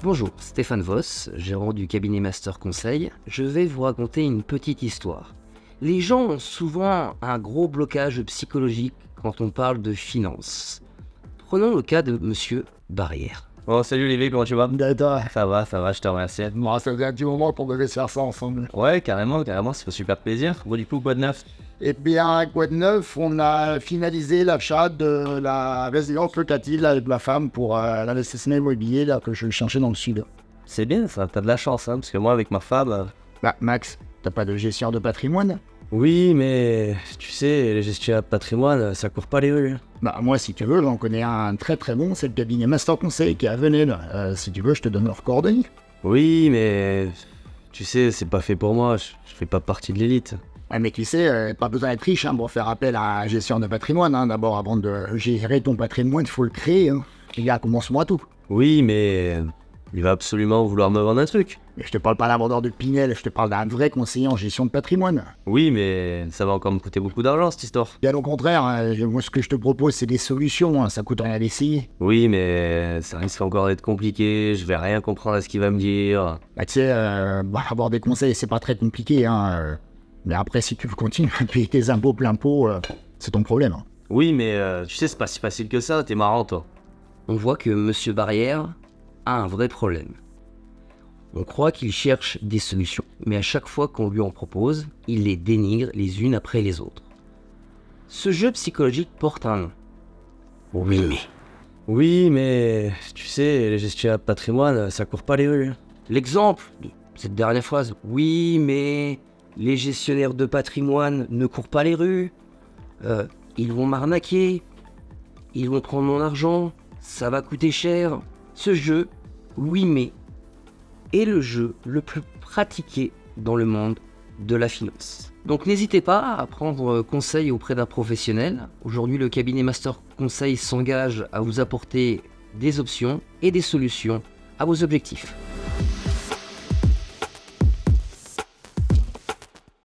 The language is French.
Bonjour, Stéphane Voss, gérant du cabinet Master Conseil. Je vais vous raconter une petite histoire. Les gens ont souvent un gros blocage psychologique quand on parle de finances. Prenons le cas de Monsieur Barrière. Bon, salut Olivier, comment tu vas? D'accord. Ça va, je te remercie. Bon, ça faisait un petit moment qu'on devait se faire ça ensemble. Ouais, carrément, ça fait super plaisir. Bon, du coup, quoi de neuf? Eh bien, quoi de neuf, on a finalisé l'achat de la résidence locative avec ma femme pour l'investissement immobilier là, que je cherchais dans le sud. C'est bien ça, t'as de la chance, hein, parce que moi, avec ma femme... Bah, Max, t'as pas de gestion de patrimoine? Oui, mais tu sais, les gestionnaires de patrimoine, ça court pas les rues. Bah, moi, si tu veux, j'en connais un très très bon, c'est le cabinet Master Conseil qui est à Venelle. Si tu veux, je te donne leurs coordonnées. Oui, mais tu sais, c'est pas fait pour moi, je fais pas partie de l'élite. Ouais, mais tu sais, pas besoin d'être riche pour faire appel à un gestion de patrimoine. D'abord, avant de gérer ton patrimoine, il faut le créer. Les gars, commence-moi tout. Oui, mais il va absolument vouloir me vendre un truc. Mais je te parle pas d'un vendeur de Pinel, je te parle d'un vrai conseiller en gestion de patrimoine. Oui, mais ça va encore me coûter beaucoup d'argent, cette histoire. Bien au contraire, moi ce que je te propose c'est des solutions, ça coûte rien d'essayer. Oui, mais ça risque encore d'être compliqué, je vais rien comprendre à ce qu'il va me dire. Bah tu sais, avoir des conseils c'est pas très compliqué, mais après si tu veux continuer à payer tes impôts plein pot, c'est ton problème. Oui, mais tu sais, c'est pas si facile que ça, t'es marrant toi. On voit que Monsieur Barrière a un vrai problème. On croit qu'il cherche des solutions, mais à chaque fois qu'on lui en propose, il les dénigre les unes après les autres. Ce jeu psychologique porte un nom. Oui, mais tu sais, les gestionnaires de patrimoine, ça court pas les rues. L'exemple de cette dernière phrase, oui, mais les gestionnaires de patrimoine ne courent pas les rues, ils vont m'arnaquer, ils vont prendre mon argent, ça va coûter cher. Ce jeu, oui, mais, est le jeu le plus pratiqué dans le monde de la finance. Donc n'hésitez pas à prendre conseil auprès d'un professionnel. Aujourd'hui, le cabinet Master Conseil s'engage à vous apporter des options et des solutions à vos objectifs.